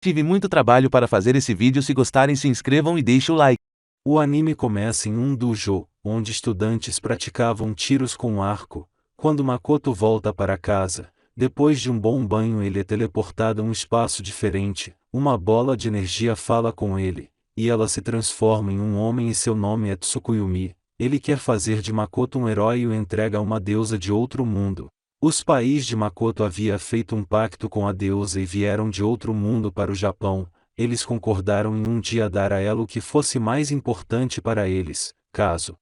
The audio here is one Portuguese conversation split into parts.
Tive muito trabalho para fazer esse vídeo. Se gostarem, se inscrevam e deixem o like. O anime começa em um dojo, onde estudantes praticavam tiros com arco. Quando Makoto volta para casa, depois de um bom banho, ele é teleportado a um espaço diferente. Uma bola de energia fala com ele, e ela se transforma em um homem e seu nome é Tsukuyumi. Ele quer fazer de Makoto um herói e o entrega a uma deusa de outro mundo. Os pais de Makoto haviam feito um pacto com a deusa e vieram de outro mundo para o Japão. Eles concordaram em um dia dar a ela o que fosse mais importante para eles. Caso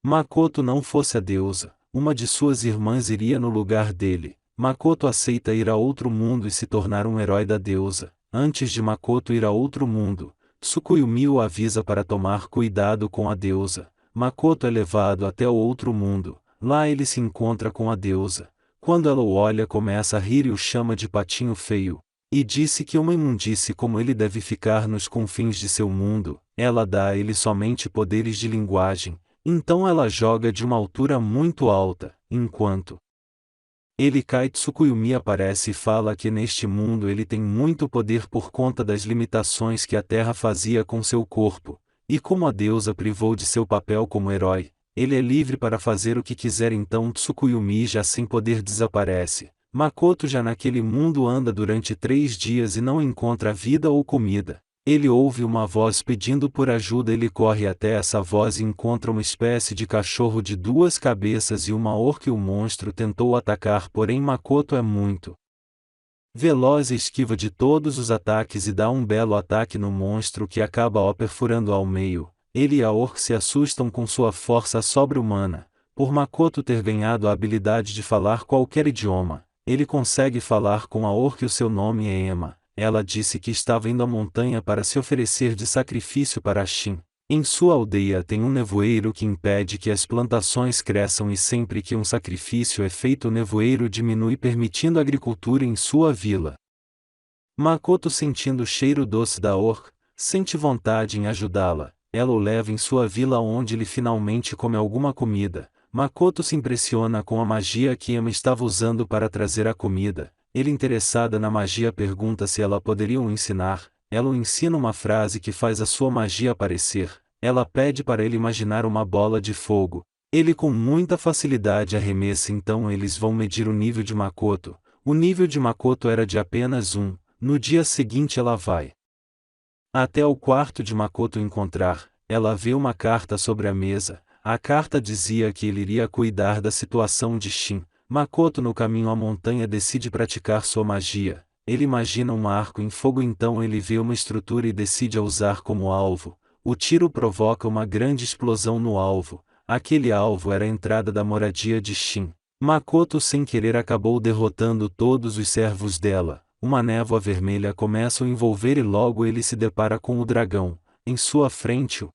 Makoto não fosse a deusa, uma de suas irmãs iria no lugar dele. Makoto aceita ir a outro mundo e se tornar um herói da deusa. Antes de Makoto ir a outro mundo, Tsukuyumi o avisa para tomar cuidado com a deusa. Makoto é levado até o outro mundo. Lá ele se encontra com a deusa. Quando ela o olha, começa a rir e o chama de patinho feio. E disse que uma imundície como ele deve ficar nos confins de seu mundo. Ela dá a ele somente poderes de linguagem. Então ela joga de uma altura muito alta. Enquanto ele cai, Tsukuyumi aparece e fala que neste mundo ele tem muito poder por conta das limitações que a Terra fazia com seu corpo. E como a deusa privou de seu papel como herói, ele é livre para fazer o que quiser. Então Tsukuyumi, já sem poder, desaparece. Makoto já naquele mundo anda durante 3 dias e não encontra vida ou comida. Ele ouve uma voz pedindo por ajuda. Ele corre até essa voz e encontra uma espécie de cachorro de 2 cabeças e uma orca. O monstro tentou atacar, porém Makoto é muito veloz e esquiva de todos os ataques e dá um belo ataque no monstro que acaba o perfurando ao meio. Ele e a orca se assustam com sua força sobre-humana. Por Makoto ter ganhado a habilidade de falar qualquer idioma, ele consegue falar com a orca e o seu nome é Emma. Ela disse que estava indo à montanha para se oferecer de sacrifício para Shin. Em sua aldeia tem um nevoeiro que impede que as plantações cresçam e sempre que um sacrifício é feito o nevoeiro diminui, permitindo a agricultura em sua vila. Makoto, sentindo o cheiro doce da orca, sente vontade em ajudá-la. Ela o leva em sua vila onde ele finalmente come alguma comida. Makoto se impressiona com a magia que Emma estava usando para trazer a comida. Ele, interessada na magia, pergunta se ela poderia o ensinar. Ela o ensina uma frase que faz a sua magia aparecer. Ela pede para ele imaginar uma bola de fogo. Ele com muita facilidade arremessa. Então eles vão medir o nível de Makoto. O nível de Makoto era de apenas 1. No dia seguinte ela vai até o quarto de Makoto encontrar. Ela vê uma carta sobre a mesa. A carta dizia que ele iria cuidar da situação de Shin. Makoto, no caminho à montanha, decide praticar sua magia. Ele imagina um arco em fogo, então ele vê uma estrutura e decide a usar como alvo. O tiro provoca uma grande explosão no alvo. Aquele alvo era a entrada da moradia de Shin. Makoto, sem querer, acabou derrotando todos os servos dela. Uma névoa vermelha começa a o envolver e logo ele se depara com o dragão. Em sua frente, o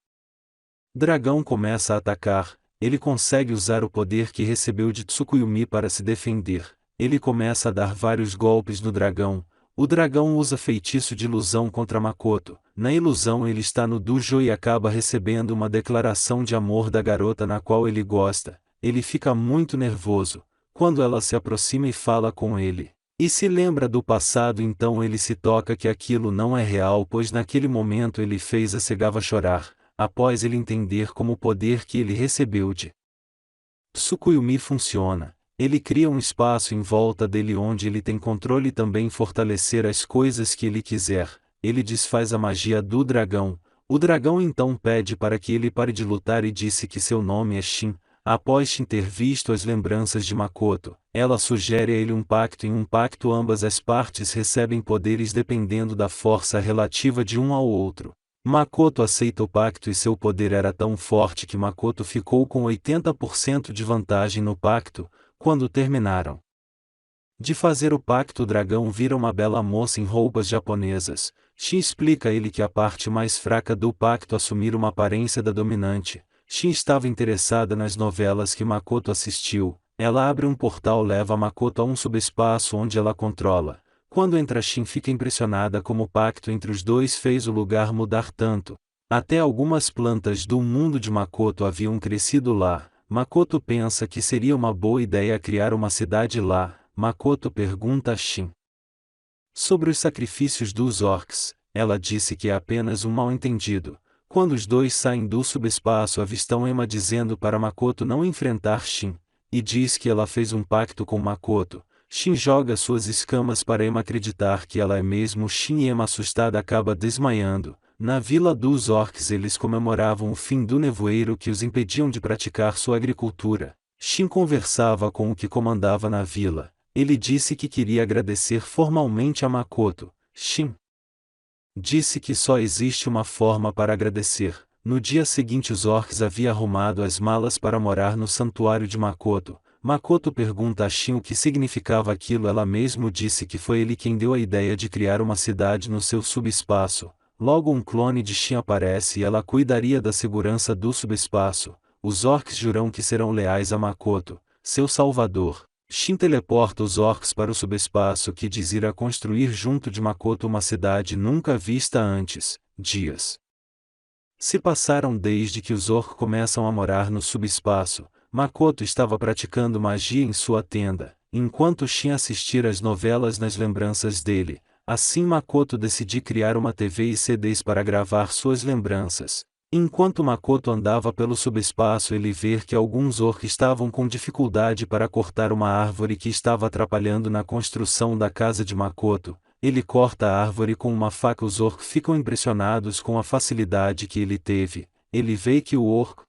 dragão começa a atacar. Ele consegue usar o poder que recebeu de Tsukuyumi para se defender. Ele começa a dar vários golpes no dragão. O dragão usa feitiço de ilusão contra Makoto. Na ilusão, ele está no dojo e acaba recebendo uma declaração de amor da garota na qual ele gosta. Ele fica muito nervoso quando ela se aproxima e fala com ele. E se lembra do passado, então ele se toca que aquilo não é real, pois naquele momento ele fez a Segava chorar. Após ele entender como o poder que ele recebeu de Tsukuyumi funciona, ele cria um espaço em volta dele onde ele tem controle e também fortalecer as coisas que ele quiser. Ele desfaz a magia do dragão. O dragão então pede para que ele pare de lutar e disse que seu nome é Shin. Após Shin ter visto as lembranças de Makoto, ela sugere a ele um pacto. Em um pacto ambas as partes recebem poderes dependendo da força relativa de um ao outro. Makoto aceita o pacto e seu poder era tão forte que Makoto ficou com 80% de vantagem no pacto. Quando terminaram de fazer o pacto, o dragão vira uma bela moça em roupas japonesas. Shin explica a ele que a parte mais fraca do pacto assumir uma aparência da dominante. Shin estava interessada nas novelas que Makoto assistiu. Ela abre um portal, leva Makoto a um subespaço onde ela controla. Quando entra, Shin fica impressionada como o pacto entre os dois fez o lugar mudar tanto. Até algumas plantas do mundo de Makoto haviam crescido lá. Makoto pensa que seria uma boa ideia criar uma cidade lá. Makoto pergunta a Shin Sobre os sacrifícios dos orcs, ela disse que é apenas um mal-entendido. Quando os dois saem do subespaço, avistam Emma dizendo para Makoto não enfrentar Shin, e diz que ela fez um pacto com Makoto. Shin joga suas escamas para Emma acreditar que ela é mesmo Shin e Emma assustada acaba desmaiando. Na vila dos orcs eles comemoravam o fim do nevoeiro que os impediam de praticar sua agricultura. Shin conversava com o que comandava na vila. Ele disse que queria agradecer formalmente a Makoto. Shin disse que só existe uma forma para agradecer. No dia seguinte os orcs haviam arrumado as malas para morar no santuário de Makoto. Makoto pergunta a Shin o que significava aquilo. Ela mesmo disse que foi ele quem deu a ideia de criar uma cidade no seu subespaço. Logo um clone de Shin aparece e ela cuidaria da segurança do subespaço. Os orcs juram que serão leais a Makoto, seu salvador. Shin teleporta os orcs para o subespaço que diz ir a construir junto de Makoto uma cidade nunca vista antes. Dias se passaram desde que os orcs começam a morar no subespaço. Makoto estava praticando magia em sua tenda, enquanto Shin assistia às novelas nas lembranças dele. Assim Makoto decidiu criar uma TV e CDs para gravar suas lembranças. Enquanto Makoto andava pelo subespaço, ele vê que alguns orcs estavam com dificuldade para cortar uma árvore que estava atrapalhando na construção da casa de Makoto. Ele corta a árvore com uma faca. Os orcs ficam impressionados com a facilidade que ele teve. Ele vê que o orc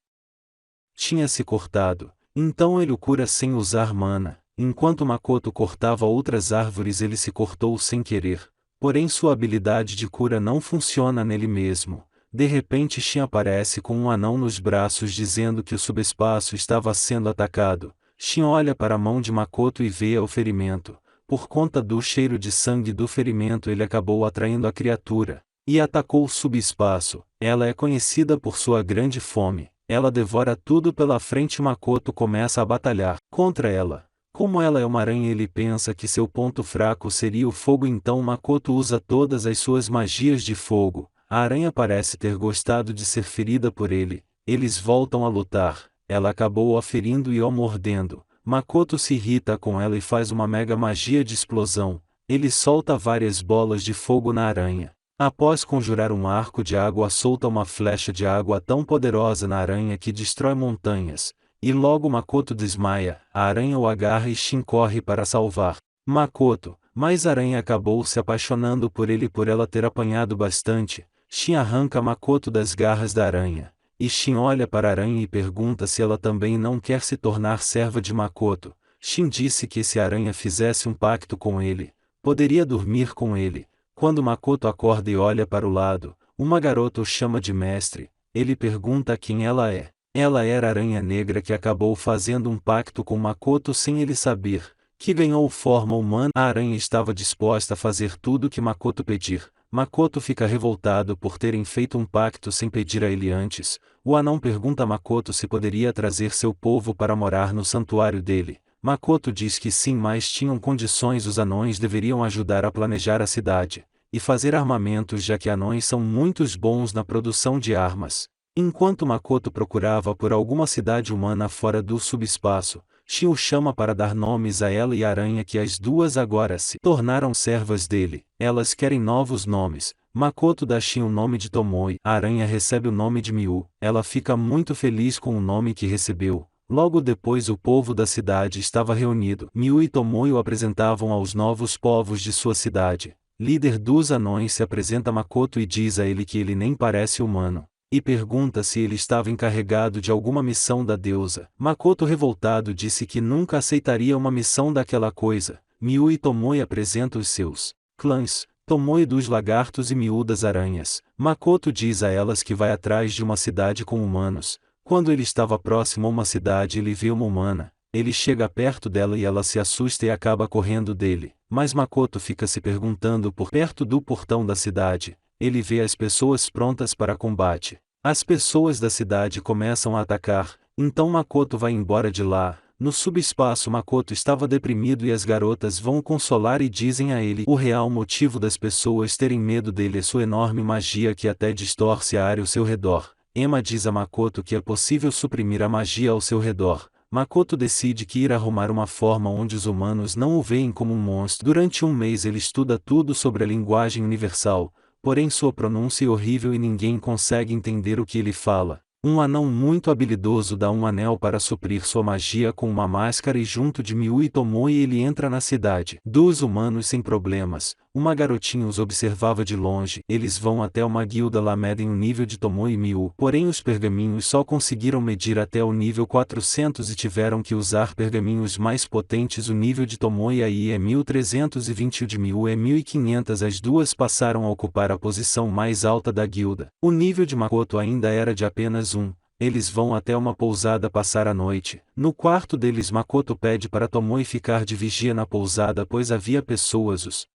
tinha se cortado, então ele o cura sem usar mana. Enquanto Makoto cortava outras árvores, ele se cortou sem querer. Porém sua habilidade de cura não funciona nele mesmo. De repente Shin aparece com um anão nos braços dizendo que o subespaço estava sendo atacado. Shin olha para a mão de Makoto e vê o ferimento. Por conta do cheiro de sangue do ferimento ele acabou atraindo a criatura, e atacou o subespaço. Ela é conhecida por sua grande fome. Ela devora tudo pela frente. Makoto começa a batalhar contra ela. Como ela é uma aranha, ele pensa que seu ponto fraco seria o fogo, então Makoto usa todas as suas magias de fogo. A aranha parece ter gostado de ser ferida por ele. Eles voltam a lutar. Ela acabou o ferindo e o mordendo. Makoto se irrita com ela e faz uma mega magia de explosão. Ele solta várias bolas de fogo na aranha. Após conjurar um arco de água, solta uma flecha de água tão poderosa na aranha que destrói montanhas. E logo Makoto desmaia. A aranha o agarra e Shin corre para salvar Makoto. Mas a aranha acabou se apaixonando por ele por ela ter apanhado bastante. Shin arranca Makoto das garras da aranha. E Shin olha para a aranha e pergunta se ela também não quer se tornar serva de Makoto. Shin disse que se a aranha fizesse um pacto com ele, poderia dormir com ele. Quando Makoto acorda e olha para o lado, uma garota o chama de mestre. Ele pergunta quem ela é. Ela era a aranha negra que acabou fazendo um pacto com Makoto sem ele saber, que ganhou forma humana. A aranha estava disposta a fazer tudo o que Makoto pedir. Makoto fica revoltado por terem feito um pacto sem pedir a ele antes. O anão pergunta a Makoto se poderia trazer seu povo para morar no santuário dele. Makoto diz que sim, mas tinham condições. Os anões deveriam ajudar a planejar a cidade e fazer armamentos, já que anões são muito bons na produção de armas. Enquanto Makoto procurava por alguma cidade humana fora do subespaço, Shin o chama para dar nomes a ela e a aranha, que as duas agora se tornaram servas dele. Elas querem novos nomes. Makoto dá Shin o nome de Tomoe. A aranha recebe o nome de Miu. Ela fica muito feliz com o nome que recebeu. Logo depois o povo da cidade estava reunido. Miu e Tomoe o apresentavam aos novos povos de sua cidade. Líder dos anões se apresenta a Makoto e diz a ele que ele nem parece humano, e pergunta se ele estava encarregado de alguma missão da deusa. Makoto, revoltado, disse que nunca aceitaria uma missão daquela coisa. Miu e Tomoe apresentam os seus clãs, Tomoe dos lagartos e Miu das aranhas. Makoto diz a elas que vai atrás de uma cidade com humanos. Quando ele estava próximo a uma cidade, ele vê uma humana. Ele chega perto dela e ela se assusta e acaba correndo dele. Mas Makoto fica se perguntando por perto do portão da cidade. Ele vê as pessoas prontas para combate. As pessoas da cidade começam a atacar, então Makoto vai embora de lá. No subespaço, Makoto estava deprimido e as garotas vão o consolar e dizem a ele o real motivo das pessoas terem medo dele é sua enorme magia que até distorce a área ao seu redor. Emma diz a Makoto que é possível suprimir a magia ao seu redor. Makoto decide que irá arrumar uma forma onde os humanos não o veem como um monstro. Durante um mês ele estuda tudo sobre a linguagem universal, porém sua pronúncia é horrível e ninguém consegue entender o que ele fala. Um anão muito habilidoso dá um anel para suprir sua magia com uma máscara e junto de Miu e Tomoe ele entra na cidade. Dos humanos sem problemas, uma garotinha os observava de longe. Eles vão até uma guilda lá medem o nível de Tomoe e Miu. Porém os pergaminhos só conseguiram medir até o nível 400 e tiveram que usar pergaminhos mais potentes. O nível de Tomoe aí é 1320 e o de Miu é 1500. As duas passaram a ocupar a posição mais alta da guilda. O nível de Makoto ainda era de apenas 1. Eles vão até uma pousada passar a noite. No quarto deles Makoto pede para Tomoe ficar de vigia na pousada pois havia pessoas os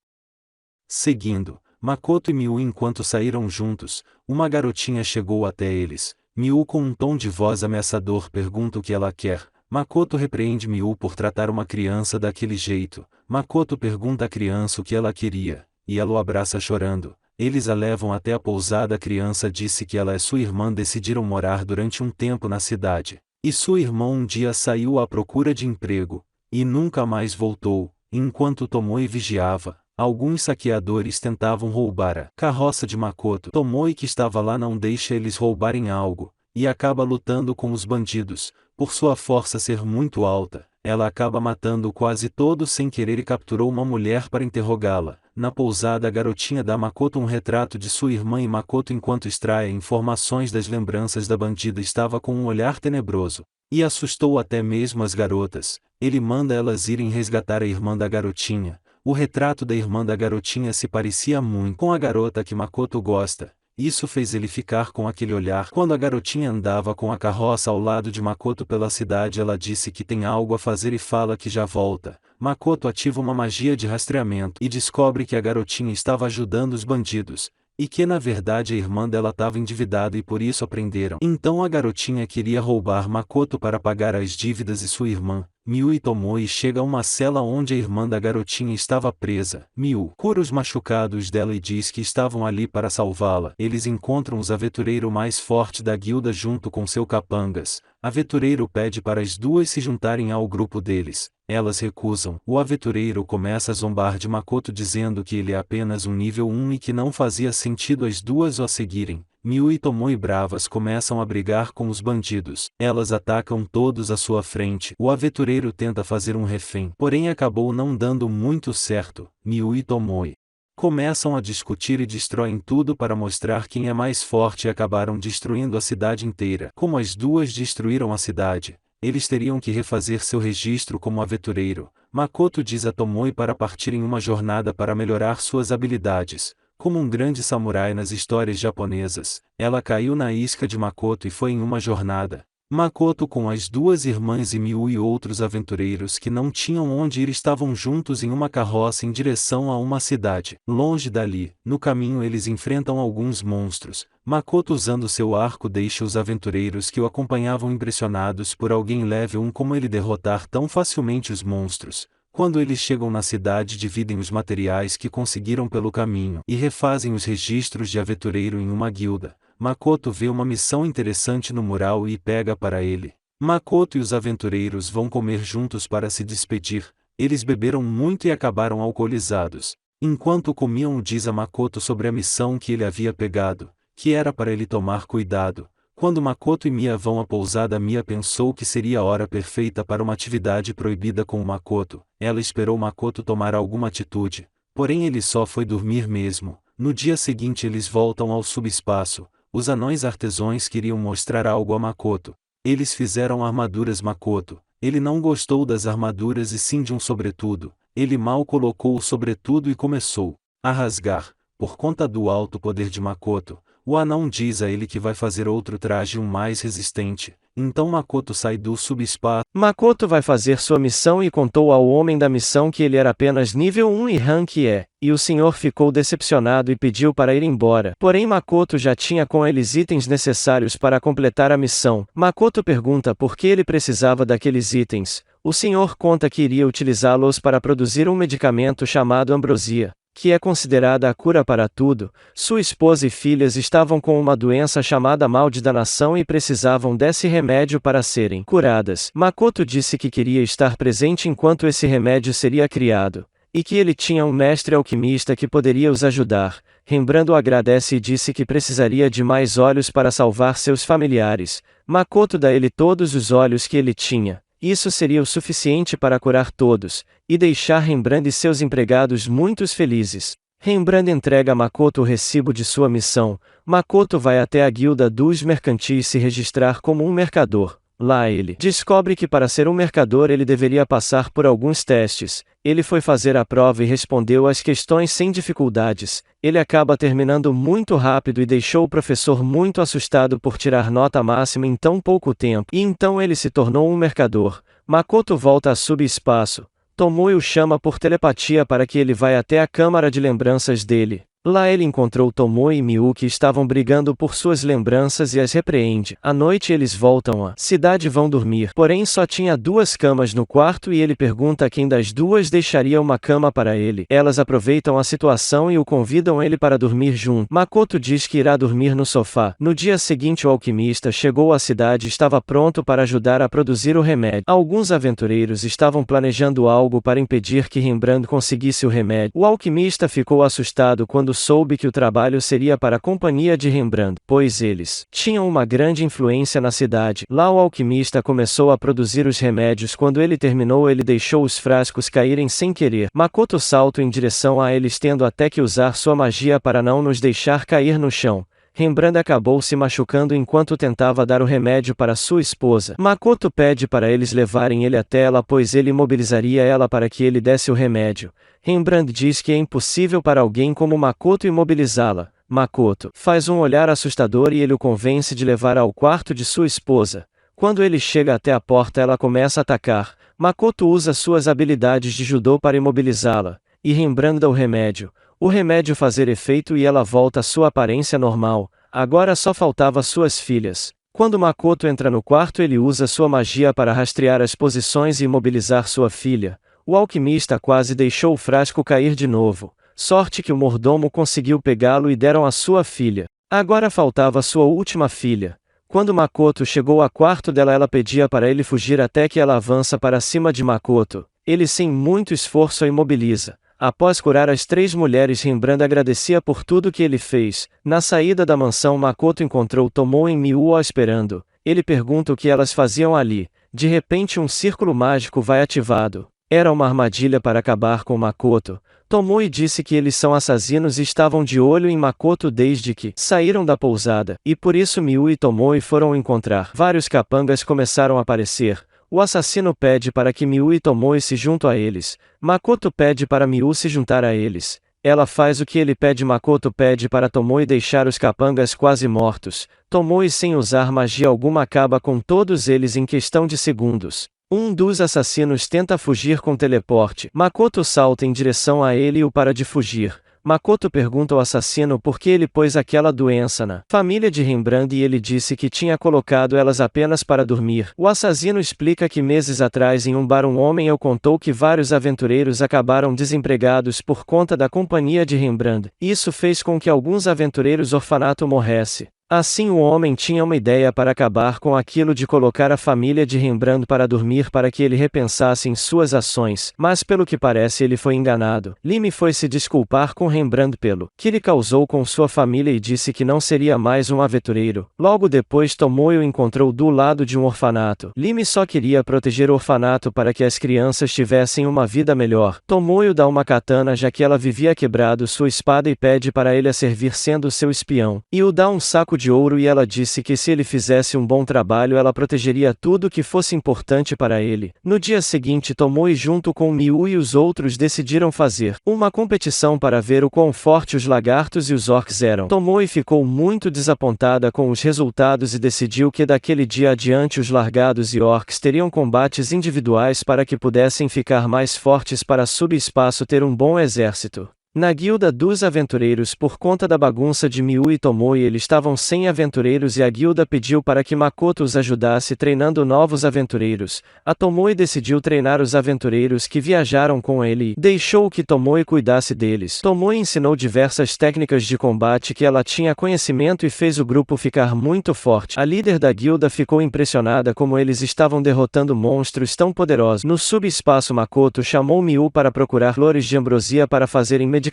seguindo. Makoto e Miu enquanto saíram juntos, uma garotinha chegou até eles. Miu com um tom de voz ameaçador pergunta o que ela quer. Makoto repreende Miu por tratar uma criança daquele jeito. Makoto pergunta à criança o que ela queria, e ela o abraça chorando. Eles a levam até a pousada. A criança disse que ela e sua irmã decidiram morar durante um tempo na cidade. E sua irmã um dia saiu à procura de emprego, e nunca mais voltou. Enquanto Tomoe vigiava, alguns saqueadores tentavam roubar a carroça de Makoto. Tomoe que estava lá não deixa eles roubarem algo, e acaba lutando com os bandidos. Por sua força ser muito alta, ela acaba matando quase todos sem querer e capturou uma mulher para interrogá-la. Na pousada a garotinha dá a Makoto um retrato de sua irmã e Makoto enquanto extrai informações das lembranças da bandida estava com um olhar tenebroso. E assustou até mesmo as garotas. Ele manda elas irem resgatar a irmã da garotinha. O retrato da irmã da garotinha se parecia muito com a garota que Makoto gosta. Isso fez ele ficar com aquele olhar. Quando a garotinha andava com a carroça ao lado de Makoto pela cidade ela disse que tem algo a fazer e fala que já volta. Makoto ativa uma magia de rastreamento e descobre que a garotinha estava ajudando os bandidos, e que na verdade a irmã dela estava endividada e por isso a prenderam. Então a garotinha queria roubar Makoto para pagar as dívidas e sua irmã, Miu e Tomoe chega a uma cela onde a irmã da garotinha estava presa. Miu cura os machucados dela e diz que estavam ali para salvá-la. Eles encontram os aventureiro mais forte da guilda junto com seu capangas. Aventureiro pede para as duas se juntarem ao grupo deles. Elas recusam. O aventureiro começa a zombar de Makoto dizendo que ele é apenas um nível 1 e que não fazia sentido as duas o seguirem. Miu e Tomoe bravas começam a brigar com os bandidos. Elas atacam todos à sua frente. O aventureiro tenta fazer um refém, porém acabou não dando muito certo. Miu e Tomoe começam a discutir e destroem tudo para mostrar quem é mais forte e acabaram destruindo a cidade inteira. Como as duas destruíram a cidade, eles teriam que refazer seu registro como aventureiro. Makoto diz a Tomoe para partir em uma jornada para melhorar suas habilidades. Como um grande samurai nas histórias japonesas, ela caiu na isca de Makoto e foi em uma jornada. Makoto com as duas irmãs e Miu e outros aventureiros que não tinham onde ir estavam juntos em uma carroça em direção a uma cidade. Longe dali, no caminho eles enfrentam alguns monstros. Makoto usando seu arco deixa os aventureiros que o acompanhavam impressionados por alguém level 1 como ele derrotar tão facilmente os monstros. Quando eles chegam na cidade dividem os materiais que conseguiram pelo caminho e refazem os registros de aventureiro em uma guilda. Makoto vê uma missão interessante no mural e pega para ele. Makoto e os aventureiros vão comer juntos para se despedir. Eles beberam muito e acabaram alcoolizados. Enquanto comiam diz a Makoto sobre a missão que ele havia pegado, que era para ele tomar cuidado. Quando Makoto e Mia vão à pousada Mia pensou que seria a hora perfeita para uma atividade proibida com Makoto. Ela esperou Makoto tomar alguma atitude, porém ele só foi dormir mesmo. No dia seguinte eles voltam ao subespaço. Os anões artesãos queriam mostrar algo a Makoto. Eles fizeram armaduras Makoto. Ele não gostou das armaduras e sim de um sobretudo. Ele mal colocou o sobretudo e começou a rasgar. Por conta do alto poder de Makoto, o anão diz a ele que vai fazer outro traje mais resistente. Então Makoto sai do subspaço. Makoto vai fazer sua missão e contou ao homem da missão que ele era apenas nível 1 e rank E, e o senhor ficou decepcionado e pediu para ir embora. Porém Makoto já tinha com eles itens necessários para completar a missão. Makoto pergunta por que ele precisava daqueles itens. O senhor conta que iria utilizá-los para produzir um medicamento chamado ambrosia, que é considerada a cura para tudo, sua esposa e filhas estavam com uma doença chamada mal de danação e precisavam desse remédio para serem curadas. Makoto disse que queria estar presente enquanto esse remédio seria criado, e que ele tinha um mestre alquimista que poderia os ajudar. Rembrandt agradece e disse que precisaria de mais olhos para salvar seus familiares. Makoto dá a ele todos os olhos que ele tinha. Isso seria o suficiente para curar todos, e deixar Rembrandt e seus empregados muito felizes. Rembrandt entrega a Makoto o recibo de sua missão. Makoto vai até a guilda dos mercantis se registrar como um mercador. Lá ele descobre que para ser um mercador ele deveria passar por alguns testes. Ele foi fazer a prova e respondeu às questões sem dificuldades. Ele acaba terminando muito rápido e deixou o professor muito assustado por tirar nota máxima em tão pouco tempo. E então ele se tornou um mercador. Makoto volta a subespaço. Tomoe o chama por telepatia para que ele vá até a câmara de lembranças dele. Lá ele encontrou Tomoe e Miu que estavam brigando por suas lembranças e as repreende. À noite eles voltam à cidade e vão dormir. Porém só tinha 2 camas no quarto e ele pergunta a quem das 2 deixaria uma cama para ele. Elas aproveitam a situação e o convidam ele para dormir junto. Makoto diz que irá dormir no sofá. No dia seguinte o alquimista chegou à cidade e estava pronto para ajudar a produzir o remédio. Alguns aventureiros estavam planejando algo para impedir que Rembrandt conseguisse o remédio. O alquimista ficou assustado quando soube que o trabalho seria para a companhia de Rembrandt, pois eles tinham uma grande influência na cidade. Lá o alquimista começou a produzir os remédios. Quando ele terminou ele deixou os frascos caírem sem querer. Makoto salta em direção a eles tendo até que usar sua magia para não nos deixar cair no chão. Rembrandt acabou se machucando enquanto tentava dar o remédio para sua esposa. Makoto pede para eles levarem ele até ela pois ele imobilizaria ela para que ele desse o remédio. Rembrandt diz que é impossível para alguém como Makoto imobilizá-la. Makoto faz um olhar assustador e ele o convence de levar ao quarto de sua esposa. Quando ele chega até a porta ela começa a atacar. Makoto usa suas habilidades de judô para imobilizá-la, e Rembrandt dá o remédio. O remédio fazer efeito e ela volta à sua aparência normal. Agora só faltava suas filhas. Quando Makoto entra no quarto ele usa sua magia para rastrear as posições e imobilizar sua filha. O alquimista quase deixou o frasco cair de novo. Sorte que o mordomo conseguiu pegá-lo e deram a sua filha. Agora faltava sua última filha. Quando Makoto chegou ao quarto dela ela pedia para ele fugir até que ela avança para cima de Makoto. Ele sem muito esforço a imobiliza. Após curar as 3 mulheres Rembrandt agradecia por tudo que ele fez. Na saída da mansão Makoto encontrou Tomoe e Miu esperando. Ele pergunta o que elas faziam ali. De repente um círculo mágico vai ativado. Era uma armadilha para acabar com Makoto. Tomoe disse que eles são assassinos e estavam de olho em Makoto desde que saíram da pousada, e por isso Miu e Tomoe foram encontrar. Vários capangas começaram a aparecer. O assassino pede para que Miu e Tomoe se juntem a eles. Makoto pede para Miu se juntar a eles. Ela faz o que ele pede. Makoto pede para Tomoe deixar os capangas quase mortos. Tomoe sem usar magia alguma acaba com todos eles em questão de segundos. Um dos assassinos tenta fugir com teleporte. Makoto salta em direção a ele e o para de fugir. Makoto pergunta ao assassino por que ele pôs aquela doença na família de Rembrandt e ele disse que tinha colocado elas apenas para dormir. O assassino explica que meses atrás em um bar um homem o contou que vários aventureiros acabaram desempregados por conta da companhia de Rembrandt. Isso fez com que alguns aventureiros orfanato morressem. Assim o homem tinha uma ideia para acabar com aquilo de colocar a família de Rembrandt para dormir para que ele repensasse em suas ações, mas pelo que parece ele foi enganado. Lime foi se desculpar com Rembrandt pelo que ele causou com sua família e disse que não seria mais um aventureiro. Logo depois Tomoe o encontrou do lado de um orfanato. Lime só queria proteger o orfanato para que as crianças tivessem uma vida melhor. Tomoe dá uma katana já que ela vivia quebrado sua espada e pede para ele a servir sendo seu espião. E o dá um saco de ouro e ela disse que se ele fizesse um bom trabalho ela protegeria tudo que fosse importante para ele. No dia seguinte Tomoe junto com Miu e os outros decidiram fazer uma competição para ver o quão forte os lagartos e os orcs eram. Tomoe ficou muito desapontada com os resultados e decidiu que daquele dia adiante os largados e orcs teriam combates individuais para que pudessem ficar mais fortes para subespaço ter um bom exército. Na guilda dos aventureiros, por conta da bagunça de Miu e Tomoe, eles estavam sem aventureiros e a guilda pediu para que Makoto os ajudasse treinando novos aventureiros. A Tomoe decidiu treinar os aventureiros que viajaram com ele e deixou que Tomoe cuidasse deles. Tomoe ensinou diversas técnicas de combate que ela tinha conhecimento e fez o grupo ficar muito forte. A líder da guilda ficou impressionada como eles estavam derrotando monstros tão poderosos. No subespaço, Makoto chamou Miu para procurar flores de ambrosia para fazerem medicamentos.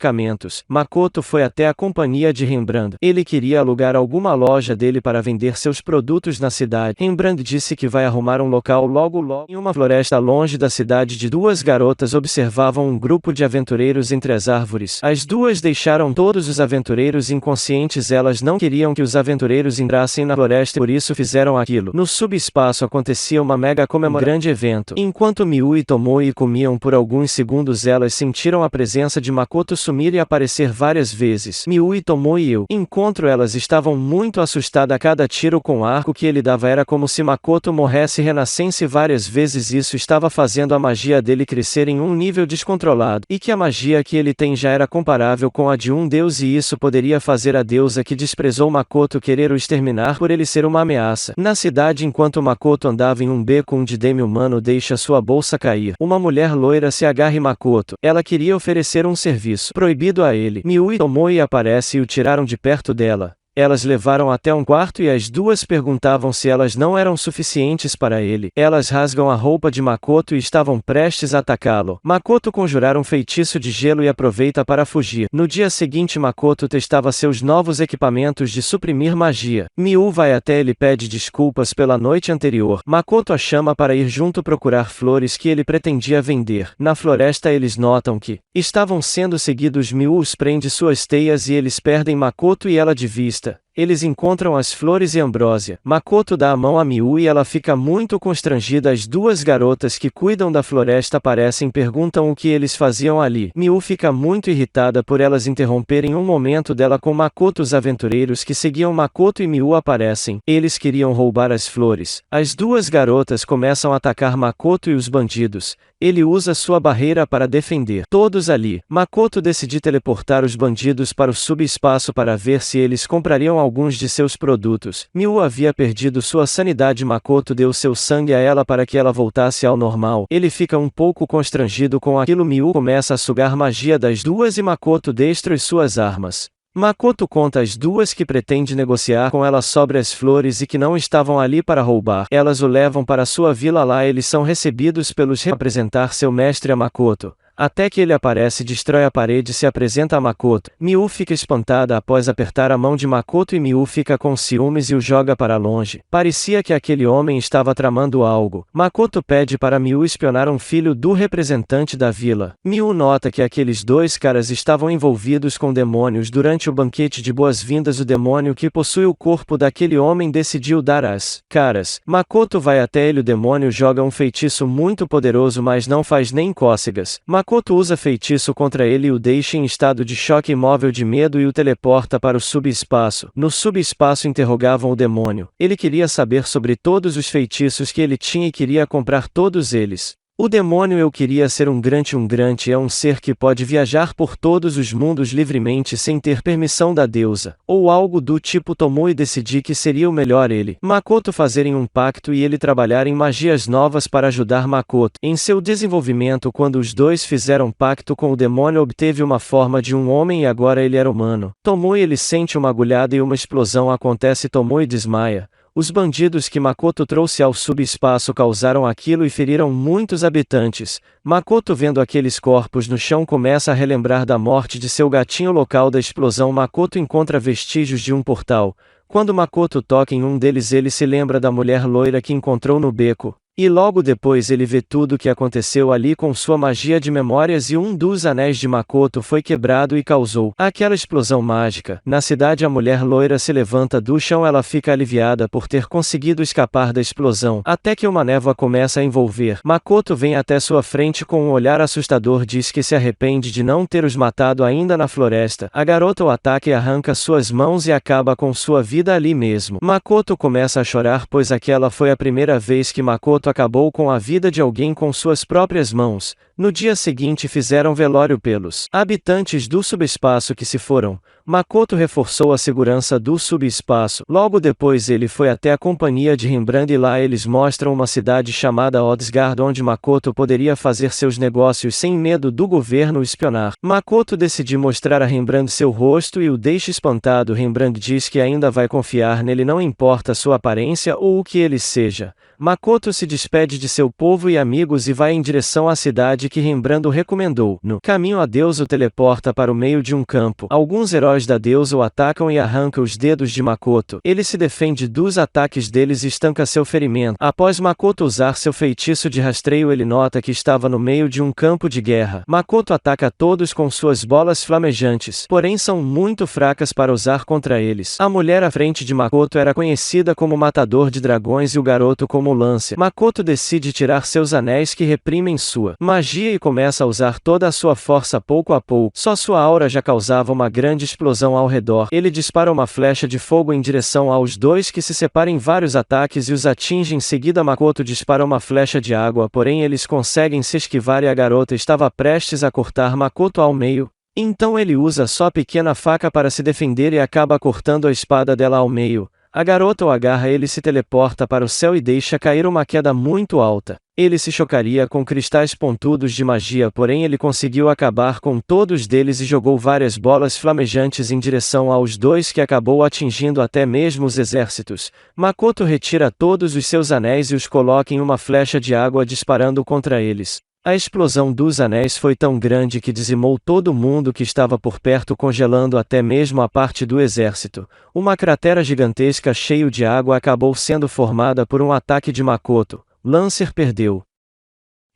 Makoto foi até a companhia de Rembrandt. Ele queria alugar alguma loja dele para vender seus produtos na cidade. Rembrandt disse que vai arrumar um local logo. Em uma floresta longe da cidade, duas garotas observavam um grupo de aventureiros entre as árvores. As duas deixaram todos os aventureiros inconscientes. Elas não queriam que os aventureiros entrassem na floresta, por isso fizeram aquilo. No subespaço acontecia uma mega comemoração, grande evento. Enquanto Miu e Tomoe comiam por alguns segundos, elas sentiram a presença de Makoto sumir e aparecer várias vezes. Miu e Tomoe encontro elas estavam muito assustadas. A cada tiro com arco que ele dava era como se Makoto morresse e renascesse várias vezes. Isso estava fazendo a magia dele crescer em um nível descontrolado, e que a magia que ele tem já era comparável com a de um deus, e isso poderia fazer a deusa que desprezou Makoto querer o exterminar por ele ser uma ameaça. Na cidade, enquanto Makoto andava em um beco, um dideme humano deixa sua bolsa cair. Uma mulher loira se agarra em Makoto. Ela queria oferecer um serviço proibido a ele. Miu e Tomoe aparecem e o tiraram de perto dela. Elas levaram até um quarto e as duas perguntavam se elas não eram suficientes para ele. Elas rasgam a roupa de Makoto e estavam prestes a atacá-lo. Makoto conjurar um feitiço de gelo e aproveita para fugir. No dia seguinte, Makoto testava seus novos equipamentos de suprimir magia. Miu vai até ele e pede desculpas pela noite anterior. Makoto a chama para ir junto procurar flores que ele pretendia vender. Na floresta, eles notam que estavam sendo seguidos. Miu os prende suas teias e eles perdem Makoto e ela de vista. Eles encontram as flores e ambrósia. Makoto dá a mão a Miu e ela fica muito constrangida. As duas garotas que cuidam da floresta aparecem e perguntam o que eles faziam ali. Miu fica muito irritada por elas interromperem um momento dela com Makoto. Os aventureiros que seguiam Makoto e Miu aparecem. Eles queriam roubar as flores. As duas garotas começam a atacar Makoto e os bandidos. Ele usa sua barreira para defender todos ali. Makoto decide teleportar os bandidos para o subespaço para ver se eles comprariam alguns de seus produtos. Miu havia perdido sua sanidade. Makoto deu seu sangue a ela para que ela voltasse ao normal. Ele fica um pouco constrangido com aquilo. Miu começa a sugar magia das duas e Makoto destrói suas armas. Makoto conta às duas que pretende negociar com ela sobre as flores e que não estavam ali para roubar. Elas o levam para sua vila. Lá eles são recebidos pelos apresentar seu mestre a Makoto. Até que ele aparece, destrói a parede e se apresenta a Makoto. Miu fica espantada após apertar a mão de Makoto e Miu fica com ciúmes e o joga para longe. Parecia que aquele homem estava tramando algo. Makoto pede para Miu espionar um filho do representante da vila. Miu nota que aqueles dois caras estavam envolvidos com demônios. Durante o banquete de boas-vindas, o demônio que possui o corpo daquele homem decidiu dar as caras. Makoto vai até ele. O demônio joga um feitiço muito poderoso, mas não faz nem cócegas. Makoto usa feitiço contra ele e o deixa em estado de choque imóvel de medo e o teleporta para o subespaço. No subespaço interrogavam o demônio. Ele queria saber sobre todos os feitiços que ele tinha e queria comprar todos eles. O demônio eu queria ser um grande é um ser que pode viajar por todos os mundos livremente sem ter permissão da deusa, ou algo do tipo. Tomou e decidi que seria o melhor ele, Makoto fazerem um pacto e ele trabalhar em magias novas para ajudar Makoto em seu desenvolvimento. Quando os dois fizeram pacto com o demônio, obteve uma forma de um homem e agora ele era humano. Tomou e ele sente uma agulhada e uma explosão acontece. Tomou e desmaia. Os bandidos que Makoto trouxe ao subespaço causaram aquilo e feriram muitos habitantes. Makoto, vendo aqueles corpos no chão, começa a relembrar da morte de seu gatinho. Local da explosão, Makoto encontra vestígios de um portal. Quando Makoto toca em um deles, ele se lembra da mulher loira que encontrou no beco. E logo depois ele vê tudo o que aconteceu ali com sua magia de memórias e um dos anéis de Makoto foi quebrado e causou aquela explosão mágica. Na cidade, a mulher loira se levanta do chão. Ela fica aliviada por ter conseguido escapar da explosão, até que uma névoa começa a envolver. Makoto vem até sua frente com um olhar assustador, diz que se arrepende de não ter os matado ainda na floresta. A garota o ataca e arranca suas mãos e acaba com sua vida ali mesmo. Makoto começa a chorar, pois aquela foi a primeira vez que Makoto Makoto acabou com a vida de alguém com suas próprias mãos. No dia seguinte fizeram velório pelos habitantes do subespaço que se foram. Makoto reforçou a segurança do subespaço. Logo depois ele foi até a companhia de Rembrandt e lá eles mostram uma cidade chamada Odsgard onde Makoto poderia fazer seus negócios sem medo do governo espionar. Makoto decide mostrar a Rembrandt seu rosto e o deixa espantado. Rembrandt diz que ainda vai confiar nele não importa sua aparência ou o que ele seja. Makoto se despede de seu povo e amigos e vai em direção à cidade que Rembrandt o recomendou. No caminho a deusa o teleporta para o meio de um campo. Alguns heróis da deusa o atacam e arranca os dedos de Makoto. Ele se defende dos ataques deles e estanca seu ferimento. Após Makoto usar seu feitiço de rastreio ele nota que estava no meio de um campo de guerra. Makoto ataca todos com suas bolas flamejantes, porém são muito fracas para usar contra eles. A mulher à frente de Makoto era conhecida como Matador de Dragões e o garoto como Lancer. Makoto decide tirar seus anéis que reprimem sua magia e começa a usar toda a sua força pouco a pouco. Só sua aura já causava uma grande explosão ao redor. Ele dispara uma flecha de fogo em direção aos dois que se separam em vários ataques e os atinge. Em seguida Makoto dispara uma flecha de água, porém eles conseguem se esquivar e a garota estava prestes a cortar Makoto ao meio. Então ele usa só a pequena faca para se defender e acaba cortando a espada dela ao meio. A garota o agarra, ele se teleporta para o céu e deixa cair uma queda muito alta. Ele se chocaria com cristais pontudos de magia, porém ele conseguiu acabar com todos deles e jogou várias bolas flamejantes em direção aos dois que acabou atingindo até mesmo os exércitos. Makoto retira todos os seus anéis e os coloca em uma flecha de água disparando contra eles. A explosão dos anéis foi tão grande que dizimou todo mundo que estava por perto, congelando até mesmo a parte do exército. Uma cratera gigantesca cheia de água acabou sendo formada por um ataque de Makoto. Lancer perdeu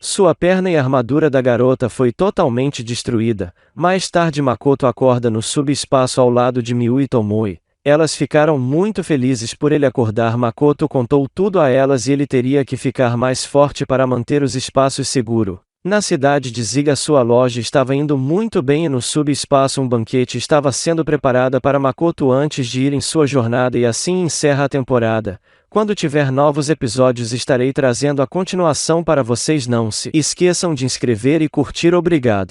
sua perna e a armadura da garota foi totalmente destruída. Mais tarde Makoto acorda no subespaço ao lado de Miu e Tomoe. Elas ficaram muito felizes por ele acordar. Makoto contou tudo a elas e ele teria que ficar mais forte para manter os espaços seguros. Na cidade de Ziga sua loja estava indo muito bem e no subespaço um banquete estava sendo preparada para Makoto antes de ir em sua jornada e assim encerra a temporada. Quando tiver novos episódios estarei trazendo a continuação para vocês. Não se esqueçam de inscrever e curtir. Obrigado.